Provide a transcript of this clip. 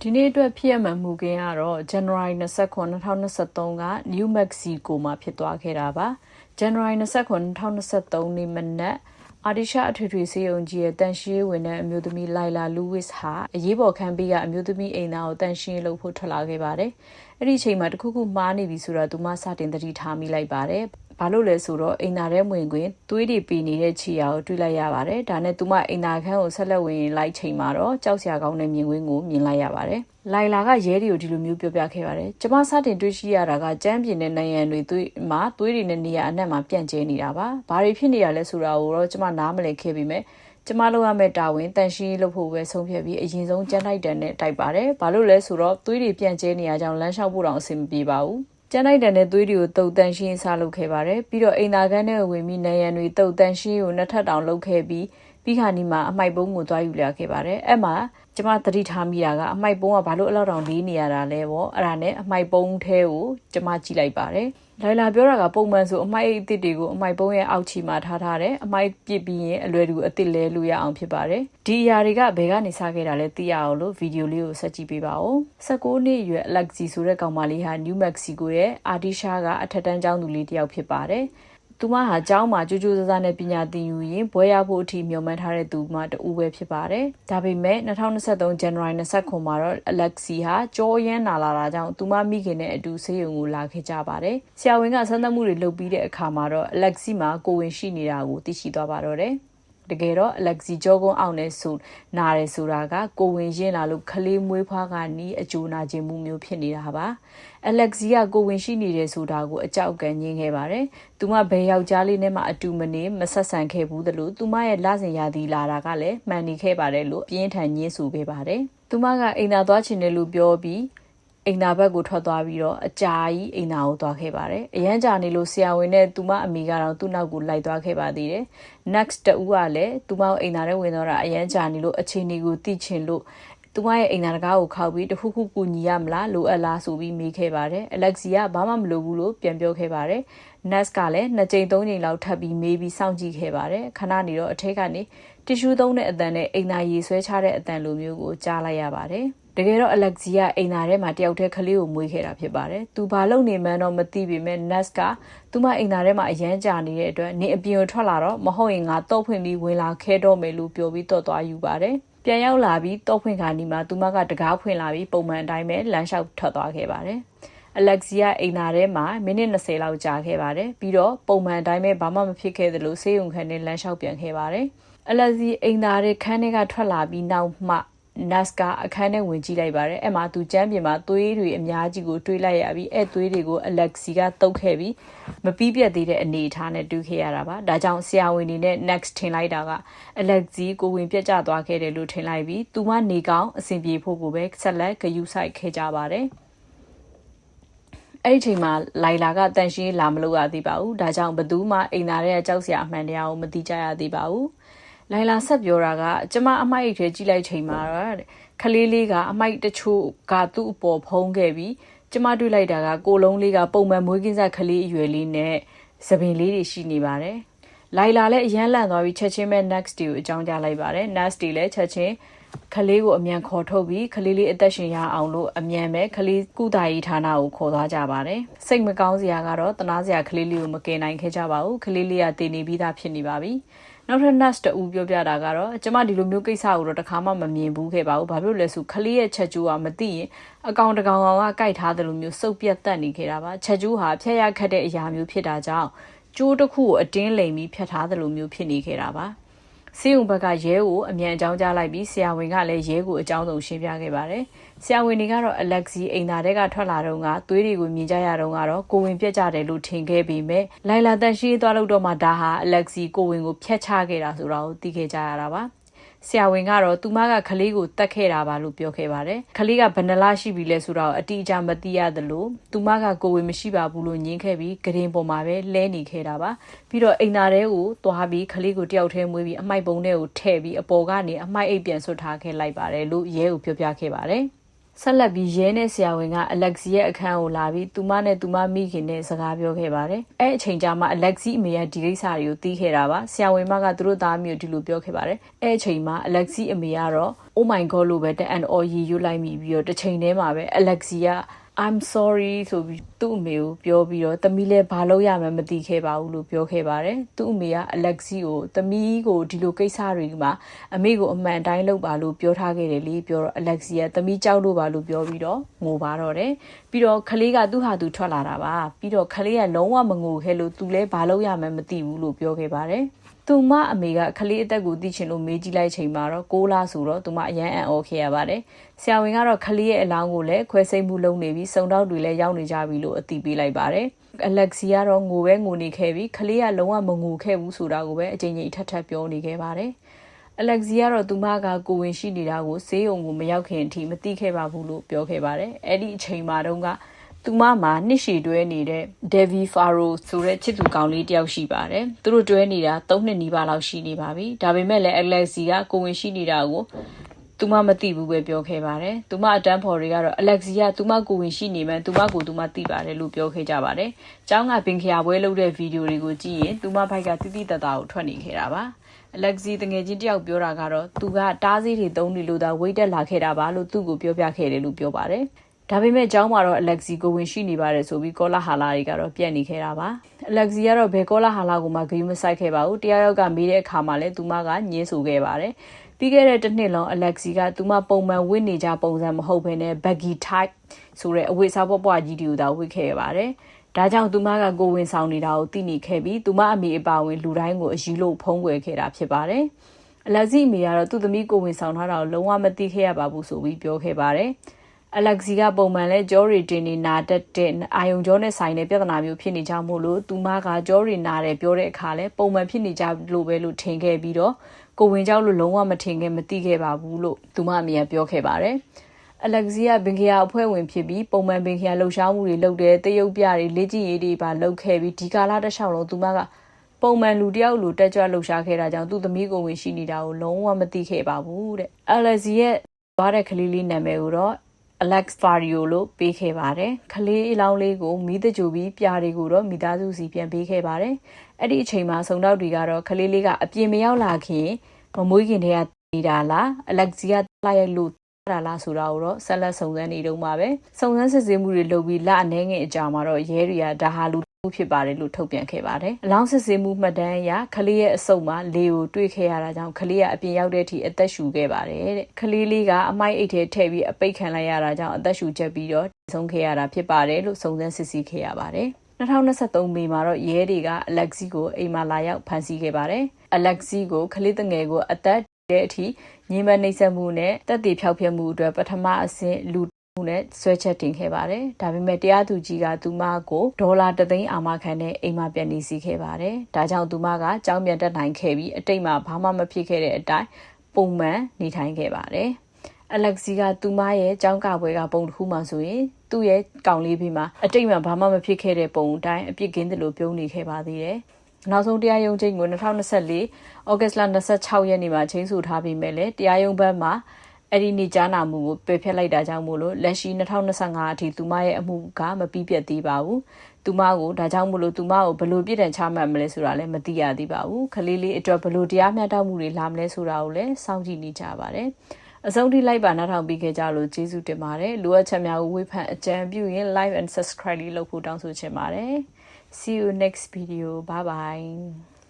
ဒီနေ့အတွက်ဖြစ်ရမှန်မှုကင်းကတော့ January 29 2023က New Mexico မှာဖြစ်သွားခဲ့တာပါ January 29 2023နေ့မနက်အာဒီရှာအထွေထွေစေယုံကြီးရဲ့တန်ရှင်းဝင်တဲ့အမျိုးသမီးလိုင်လာလူဝစ်ဟာအရေးပေါ်ခံပေးကအမျိုးသမီးအိမ်သားကိုတန်ရှင်းလုပ်ဖို့ထွက်လာခဲ့ပါတယ်အဲ့ဒီအချိန်မှာတခုခုမှားနေပြီဆိုတော့သူမစတင်သတိထားမိလိုက်ပါတယ်ဘာလို့လဲဆိုတော့အိမ်သားထဲဝင်ခွင်သွေးတွေပေနေတဲ့ခြေရာကိုတွေ့လိုက်ရပါတယ်ဒါနဲ့သူမအိမ်သားခန်းကိုဆက်လက်ဝင်လိုက်ချိန်မှာတော့ကြောက်စရာကောင်းတဲ့မြင်ကွင်းကိုမြင်လိုက်ရပါတယ်လိုင်လာကရဲတွေကိုဒီလိုမျိုးပြောပြခဲ့ပါတယ်ကျမစတင်တွေ့ရှိရတာကကျန်းပြင်းတဲ့နိုင်ငံတွေသွေးတွေနဲ့နေရာအနှံ့မှာပြန့်ကျဲနေတာပါဘာတွေဖြစ်နေရလဲဆိုတာကိုတော့ကျမနားမလည်ခဲ့ပေမဲ့ကျမလုပ်ရမယ့်တာဝန်တန်ရှင်းလုပ်ဖို့ပဲဆုံးဖြတ်ပြီးအရင်ဆုံးကျန်းလိုက်တန်နဲ့တိုက်ပါတယ်ဘာလို့လဲဆိုတော့သွေးတွေပြန့်ကျဲနေရကြောင်းလမ်းလျှောက်ဖို့တောင်အဆင်မပြေပါဘူးကျန်းလိုက်တန်နဲ့သွေးတွေကိုတုတ်တန်ရှင်းစားလုပ်ခဲ့ပါတယ်ပြီးတော့အိမ်သာခန်းထဲဝင်ပြီးနေရန်တွေတုတ်တန်ရှင်းကိုနှစ်ထပ်တောင်လုပ်ခဲ့ပြီးခါနီမှာအမိုက်ပုံးကိုသွားယူလာခဲ့ပါတယ်အဲ့မှာကျမသတိထားမိတာကအမိုက်ပုံးကဘာလို့အလောက်တောင်လေးနေရတာလဲပေါ့အဲ့ဒါနဲ့အမိုက်ပုံးထဲကိုကျမကြည့်လိုက်ပါတယ်လိုင်လာပြောတာကပုံမှန်ဆိုအမိုက်အစ်စ်တွေကိုအမိုက်ပုံးရဲ့အောက်ခြေမှာထားတယ်အမိုက်ပစ်ပြီးရင်အလွယ်တူအစ်စ်လဲလို့ရအောင်ဖြစ်ပါတယ်ဒီအရာတွေကဘယ်ကနေစခဲ့တာလဲသိရအောင်လို့ဗီဒီယိုလေးကိုဆက်ကြည့်ပေးပါဦး16နှစ်အရွယ် Alexi ဆိုတဲ့ကောင်မလေးဟာ New Mexico ရဲ့အာဒီရှာကအထက်တန်းကျောင်းသူလေးတစ်ယောက်ဖြစ်ပါတယ်သူမဟာကျောင်းမှာကြိုးကြိုးစားစားနဲ့ပညာသင်ယူရင်ဘွဲရဖို့အထိမျှော်မှန်းထားတဲ့သူမှတူပဲဖြစ်ပါတယ်။ဒါပေမဲ့2023 January 29မှာတော့ Alexi ဟာကြောရမ်းနာလာတာကြောင့်သူမမိခင်နဲ့အတူဆေးရုံကိုလာခဲ့ကြပါတယ်။ဆရာဝန်ကစမ်းသပ်မှုတွေလုပ်ပြီးတဲ့အခါမှာတော့ Alexi မှာကိုဝင်ရှိနေတာကိုသိရှိသွားပါတော့တယ်။တကယ်တော့ Alexi ကြောကုန်းအောင်နဲ့ဆိုနာတယ်ဆိုတာကကိုဝင်ရင်းလာလို့ခလေးမွေးဖွားကနီးအကျိုးနာခြင်းမှုမျိုးဖြစ်နေတာပါ။ Alexi ကကိုဝင်ရှိနေတယ်ဆိုတာကိုအကြောက်ကန်ညင်းခဲ့ပါတယ်။သူမဘယ်ယောက်ျားလေးနဲ့မှအတူမနေမဆက်ဆံခဲ့ဘူးသလိုသူမရဲ့လစဉ်ရာသီလာတာကလည်းမှန်နေခဲ့ပါတယ်လို့ပြင်းထန်ညင်းဆိုခဲ့ပါတယ်။သူမကအိမ်သာသွားချင်တယ်လို့ပြောပြီးအိမ်သာဘက်ကိုထွက်သွားပြီးတော့အကြာကြီးအိမ်သာကိုသွားခဲ့ပါတယ်။အရန်ကြာနေလို့ဆရာဝန်နဲ့သူမအမိကတော့သူ့နောက်ကိုလိုက်သွားခဲ့ပါသေးတယ်။ Next တူကလည်းသူမအိမ်သာထဲဝင်တော့တာအရန်ကြာနေလို့အခြေအနေကိုသိချင်လို့သူမရဲ့အိမ်သာတကားကိုခောက်ပြီးတခုခုကူညီရမလားလိုအပ်လားဆိုပြီးမေးခဲ့ပါတယ်။ Alexi ကဘာမှမလိုဘူးလို့ပြန်ပြောခဲ့ပါတယ်။ Nurse ကလည်း2ကြိမ်3ကြိမ်လောက်ထပ်ပြီးမေးပြီးစောင့်ကြည့်ခဲ့ပါတယ်။ခဏနေတော့အထက်ကနေတီရှူးသုံးတဲ့အတန်နဲ့အိမ်သာရေဆွဲချတဲ့အတန်လိုမျိုးကိုကြားလိုက်ရပါတယ်။တကယ်တော့ Alexi ကအိမ်သာထဲမှာတယောက်တည်းကလေးကိုမွေးခဲ့တာဖြစ်ပါတယ်။သူဘာလုပ်နေမှန်းတော့မသိပေမဲ့ Nurse ကသူမအိမ်သာထဲမှာအရန်ကြာနေတဲ့အတွက်နေအပြင်ကိုထွက်လာတော့မဟုတ်ရင်ငါတော့ဖွင့်ပြီးဝင်လာခဲတော့မယ်လို့ပြောပြီးတော့သွားယူပါတယ်။ပြန်ရောက်လာပြီးတော့ဖွင့်ခါနီမှာသူမကတကားဖွင့်လာပြီးပုံမှန်အတိုင်းပဲလမ်းလျှောက်ထွက်သွားခဲ့ပါတယ်။ Alexi ကအိမ်သာထဲမှာမိနစ်20လောက်ကြာခဲ့ပါတယ်။ပြီးတော့ပုံမှန်အတိုင်းပဲဘာမှမဖြစ်ခဲ့သလိုဆေးရုံခန်းနဲ့လမ်းလျှောက်ပြန်ခဲ့ပါတယ်။ Alexi အိမ်သာထဲခန်းထဲကထွက်လာပြီးနောက်မှNurse ကအခန်းထဲဝင်ကြည့်လိုက်ပါတယ်။အဲ့မှာသူကျမ်းပြင်မှာသွေးတွေအများကြီးကိုတွေးလိုက်ရပြီးအဲ့သွေးတွေကို Alexi ကတုပ်ခဲ့ပြီးမပြီးပြတ်သေးတဲ့အနေအထားနဲ့တွေးခဲ့ရတာပါ။ဒါကြောင့်ဆရာဝန်တွေနဲ့ Next ထင်လိုက်တာက Alexi ကိုဝင်ပြတ်ကျသွားခဲ့တယ်လို့ထင်လိုက်ပြီးသူမနေကောင်းအဆင်ပြေဖို့ကိုပဲဆက်လက်ဂရုစိုက်ခဲ့ကြပါတယ်။အဲ့ဒီချိန်မှာလိုင်လာကတန်ရှင်းလာမလို့ရသေးပါဘူး။ဒါကြောင့်ဘသူမှအိမ်သားရဲ့ကြောက်စရာအမှန်တရားကိုမသိကြရသေးပါဘူး။လိုင်လာဆက်ပြောတာကကျမအမိုက်ထဲကြည့်လိုက်ချိန်မှာခလေးလေးကအမိုက်တချို့ကသူ့အပေါ်ဖုံးခဲ့ပြီးကျမတွေ့လိုက်တာကကိုလုံးလေးကပုံမှန်မွေးကင်းစခလေးအရွယ်လေးနဲ့သပင်လေးတွေရှိနေပါတယ်။လိုင်လာလည်းအရန်လန့်သွားပြီးချက်ချင်းပဲ Next တွေကိုအကြောင်းကြားလိုက်ပါတယ်။ Next တွေလည်းချက်ချင်းခလေးကိုအမြန်ခေါ်ထုတ်ပြီးခလေးလေးအသက်ရှင်ရအောင်လို့အမြန်ပဲခလေးကုသရေးဌာနကိုခေါ်သွားကြပါတယ်။စိတ်မကောင်းစရာကတော့တနာစရာခလေးလေးကိုမကယ်နိုင်ခဲ့ကြပါဘူး။ခလေးလေးကတည်နေပြီးသားဖြစ်နေပါပြီ။နောက်ထပ် nurse တူပြောပြတာကတော့ကျမဒီလိုမျိုးကိစ္စကိုတော့တခါမှမမြင်ဘူးခဲ့ပါဘူး။ဘာဖြစ်လို့လဲဆိုခလေးရဲ့ချက်ကျိုးကမသိရင်အကောင်တကောင်ကကိုက်ထားတယ်လို့မျိုးစုပ်ပြတ်တက်နေခဲ့တာပါ။ချက်ကျိုးဟာဖျက်ရခတ်တဲ့အရာမျိုးဖြစ်တာကြောင့်ကျိုးတစ်ခုကိုအတင်းလိမ်ပြီးဖျက်ထားတယ်လို့မျိုးဖြစ်နေခဲ့တာပါ။ဆေးရုံဘက်ကရဲကိုအမြန်အကြောင်းကြားလိုက်ပြီးဆရာဝန်ကလည်းရဲကိုအကြောင်းစုံရှင်းပြခဲ့ပါတယ်။ဆရာဝန်တွေကတော့ Alexi အိမ်သာထဲကထွက်လာတော့ကသွေးတွေကိုမြင်ကြရတော့ကတော့ကိုဝင်ပြတ်ကြတယ်လို့ထင်ခဲ့ပေမဲ့လိုင်လာတန်ရှင်းသွားလို့တော့မှဒါဟာ Alexi ကိုဝင်ကိုဖျက်ချခဲ့တာဆိုတာကိုသိခဲ့ကြရတာပါ။ဆရာဝန်ကတော့သူမကခလေးကိုတတ်ခဲ့တာပါလို့ပြောခဲ့ပါတယ်။ခလေးကဘယ်နှလရှိပြီလဲဆိုတော့အတိအကျမသိရသလိုသူမကကိုဝင်မရှိပါဘူးလို့ညင်းခဲ့ပြီးဂရင်ပေါ်မှာပဲလဲနေခဲ့တာပါ။ပြီးတော့အိမ်သားထဲကိုသွားပြီးခလေးကိုတယောက်ထဲမွေးပြီးအမိုက်ပုံထဲကိုထည့်ပြီးအပေါ်ကနေအမိုက်အိတ်ပြန်ဆွတ်ထားခဲ့လိုက်ပါတယ်လို့ရဲကိုပြောပြခဲ့ပါတယ်။ ဆက်လက်ပြီးရဲနဲ့ဆရာဝန်ကအလက်ဇီရဲ့အခန်းကိုလာပြီးသူမနဲ့သူမမိခင်နဲ့စကားပြောခဲ့ပါတယ်။အဲ့အချိန်ကျမှအလက်ဇီအမေကဒီကိစ္စတွေကိုသိခဲ့တာပါ။ဆရာဝန်မကသူတို့သားမျိုးဒီလိုပြောခဲ့ပါတယ်။အဲ့အချိန်မှာအလက်ဇီအမေကတော့ Oh my god လို့ပဲတန်အော်ရီယူလိုက်မိပြီးတော့တစ်ချိန်တည်းမှာပဲအလက်ဇီကI'm sorry ဆိုပြီးသူ့အမေကိုပြောပြီးတော့သမီးလည်းဘာလုပ်ရမှန်းမသိခဲ့ပါဘူးလို့ပြောခဲ့ပါတယ်။သူ့အမေကအလက်ဇီကိုသမီးကိုဒီလိုကိစ္စတွေမှာအမေကိုအမှန်တိုင်းလုပ်ပါလို့ပြောထားခဲ့တယ်လေပြောတော့အလက်ဇီကသမီးကြောက်လို့ပါလို့ပြောပြီးတော့ငိုပါတော့တယ်။ပြီးတော့ခလေးကသူ့ဟာသူထွက်လာတာပါ။ပြီးတော့ခလေးကလုံးဝမငိုခဲ့လို့သူလည်းဘာလုပ်ရမှန်းမသိဘူးလို့ပြောခဲ့ပါတယ်။သူမအမေကခလေးအသက်ကိုသိချင်လို့မေးကြည့်လိုက်ချိန်မှာတော့6လဆိုတော့သူမအရန်အံ့ဩခဲ့ရပါတယ်။ဆရာဝန်ကတော့ခလေးရဲ့အလောင်းကိုလည်းခွဲစိတ်မှုလုပ်နေပြီးစုံတောက်တွေလည်းရောက်နေကြပြီလို့အသိပေးလိုက်ပါတယ်။အလက်ဇီကတော့ငိုပဲငိုနေခဲ့ပြီးခလေးကလုံးဝမငိုခဲ့ဘူးဆိုတာကိုပဲအကြိမ်ကြိမ်ထပ်ထပ်ပြောနေခဲ့ပါတယ်။အလက်ဇီကတော့သူမကကိုဝင်ရှိနေတာကိုဆေးရုံကိုမရောက်ခင်အထိမသိခဲ့ပါဘူးလို့ပြောခဲ့ပါတယ်။အဲ့ဒီအချိန်မှာတုန်းကသူမမှာနှစ်ရှည်တွဲနေတဲ့ Devi Faro ဆိုတဲ့ချစ်သူကောင်လေးတယောက်ရှိပါတယ်။သူတို့တွဲနေတာ3နှစ်နီးပါးလောက်ရှိနေပါပြီ။ဒါပေမဲ့လည်း Alexi ကကိုဝင်ရှိနေတာကိုသူမမသိဘူးပဲပြောခဲ့ပါတယ်။သူမအတန်းဖော်တွေကတော့ Alexi ကသူမကိုဝင်ရှိနေမှသူမကိုသူမသိပါတယ်လို့ပြောခဲ့ကြပါတယ်။ကျောင်းကပင်ခရာပွဲလုပ်တဲ့ဗီဒီယိုတွေကိုကြည့်ရင်သူမဘိုက်ကတိတိတတ်တာကိုထွက်နေခဲ့တာပါ။ Alexi တငယ်ချင်းတယောက်ပြောတာကတော့သူကတားစီးတွေသုံးနေလို့သာဝိတ်တက်လာခဲ့တာပါလို့သူ့ကိုပြောပြခဲ့တယ်လို့ပြောပါတယ်။ဒါပေမဲ့ကျောင်းမှာတော့ Alexi ကိုဝင်ရှိနေပါတယ်ဆိုပြီးကောလာဟာလာတွေကတော့ပြက်နေခဲ့တာပါ။ Alexi ကတော့ဘယ်ကောလာဟာလာကိုမှဂရုမစိုက်ခဲ့ပါဘူး။တရားရောက်ကမေးတဲ့အခါမှာလည်းသူမကညင်းဆိုခဲ့ပါတယ်။ပြီးခဲ့တဲ့တစ်နှစ်လုံး Alexi ကသူမပုံမှန်ဝတ်နေကြပုံစံမဟုတ်ဘဲနဲ့ baggy type ဆိုတဲ့အဝတ်စားပွားကြီးတွေကိုသာဝတ်ခဲ့ရပါတယ်။ဒါကြောင့်သူမကကိုဝင်ဆောင်နေတာကိုသိနေခဲ့ပြီးသူမအမေအပါဝင်လူတိုင်းကိုအယူလို့ဖုံးကွယ်ခဲ့တာဖြစ်ပါတယ်။ Alexi အမေကတော့သူ့သမီးကိုဝင်ဆောင်ထားတာကိုလုံးဝမသိခဲ့ရပါဘူးဆိုပြီးပြောခဲ့ပါတယ်။ Alexi ကပုံမှန်လဲကြောရီတင်နေနာတက်တဲ့အာယုံကြောနဲ့ဆိုင်တဲ့ပြဿနာမျိုးဖြစ်နေကြမို့လို့သူမကကြောရီနာတယ်ပြောတဲ့အခါလဲပုံမှန်ဖြစ်နေကြလို့ပဲလို့ထင်ခဲ့ပြီးတော့ကိုဝင်ကြောက်လို့လုံးဝမထင်ခဲ့မသိခဲ့ပါဘူးလို့သူမအမေကပြောခဲ့ပါတယ်။ Alexi ကဘင်ခရာအဖွဲ့ဝင်ဖြစ်ပြီးပုံမှန်ဘင်ခရာလှုပ်ရှားမှုတွေလုပ်တယ်တရုတ်ပြတွေလေ့ကျင့်ရေးတွေပါလုပ်ခဲ့ပြီးဒီကာလတစ်လျှောက်လုံးသူမကပုံမှန်လူတယောက်လိုတက်ကြွလှုပ်ရှားခဲ့တာကြောင့်သူ့သမီးကိုဝင်ရှိနေတာကိုလုံးဝမသိခဲ့ပါဘူးတဲ့။ Alexi ရဲ့သွားတဲ့ကလေးလေးနာမည်ကိုတော့Alex Fario လို့ပေးခဲ့ပါတယ်။ခလေးအလောင်းလေးကိုမိသကြိုပြီးပြာတွေကိုတော့မိသားစုစီပြန်ပေးခဲ့ပါတယ်။အဲ့ဒီအချိန်မှာစုံတော့တွေကတော့ခလေးလေးကအပြင်မရောက်လာခင်မမွေးခင်တည်းကနေတာလား Alexi ကလိုက်ရိုက်လို့တာလားဆိုတာကိုတော့ဆက်လက်စုံစမ်းနေတော့မှာပဲ။စုံစမ်းစစ်ဆေးမှုတွေလုပ်ပြီးလအနည်းငယ်အကြာမှာတော့ရဲတွေကဒါဟာလူဖြစ်ပါတယ်လို့ထုတ်ပြန်ခဲ့ပါတယ်။အလောင်းစစ်ဆေးမှုမှတ်တမ်းအရခလေးရဲ့အဆုပ်မှာလေကိုတွေ့ခဲ့ရတာကြောင့်ခလေးကအပြင်ရောက်တဲ့အထိအသက်ရှူခဲ့ပါတယ်တဲ့။ခလေးလေးကအမိုက်အိတ်ထဲထည့်ပြီးအပိတ်ခံလိုက်ရတာကြောင့်အသက်ရှူချက်ပြီးတော့ဆုံးခဲ့ရတာဖြစ်ပါတယ်လို့စုံစမ်းစစ်ဆေးခဲ့ရပါတယ်။2023မေမှာတော့ရဲတွေက Alexi ကိုအိမ်မှာလာရောက်ဖမ်းဆီးခဲ့ပါတယ်။ Alexi ကိုခလေးတငယ်ကိုအသက်တဲ့အထိညှဉ်းပန်းနှိပ်စက်မှုနဲ့တပ်တည်ဖျောက်ဖျက်မှုအတွက်ပထမအဆင့်လူမှုနဲ့ဆွဲချက်တင်ခဲ့ပါတယ်။ဒါပေမဲ့တရားသူကြီးကသူမကိုဒေါ်လာ1သိန်းအာမခံနဲ့အိမ်မှာပြန်နေစီခဲ့ပါတယ်။ဒါကြောင့်သူမကကြောင်းပြန်တက်နိုင်ခဲ့ပြီးအတိတ်မှာဘာမှမဖြစ်ခဲ့တဲ့အတိုင်းပုံမှန်နေထိုင်ခဲ့ပါတယ်။ Alexi ကသူမရဲ့ကြောင်းကပွဲကပုံတစ်ခုမှဆိုရင်သူ့ရဲ့ကောင်လေးဘေးမှာအတိတ်မှာဘာမှမဖြစ်ခဲ့တဲ့ပုံအတိုင်းအပြစ်ကင်းတယ်လို့ပြောနေခဲ့ပါသေးတယ်။နောက်ဆုံးတရားရုံးချိန်ကို2024ဩဂတ်လ26ရက်နေ့မှာချိန်ဆထားပြီးမဲ့လည်းတရားရုံးဘက်မှာအဲ့ဒီနေ့ကြားနာမှုကိုပယ်ဖျက်လိုက်တာကြောင့်မို့လို့လက်ရှိ2025အထိသူမရဲ့အမှုကမပြီးပြတ်သေးပါဘူး။သူမကိုဒါကြောင့်မို့လို့သူမကိုဘယ်လိုပြစ်ဒဏ်ချမှတ်မလဲဆိုတာလည်းမသိရသေးပါဘူး။ခလေးလေးအတွက်ဘယ်လိုတရားမျှတမှုတွေလာမလဲဆိုတာကိုလည်းစောင့်ကြည့်နေကြပါတယ်။အဆုံးထိလိုက်ပါနားထောင်ပြီးခဲ့ကြလို့ကျေးဇူးတင်ပါတယ်။လိုအပ်ချက်များကိုဝေဖန်အကြံပြုရင် like and subscribe လေးလုပ်ဖို့တောင်းဆိုချင်ပါတယ်။ See you next video. Bye bye.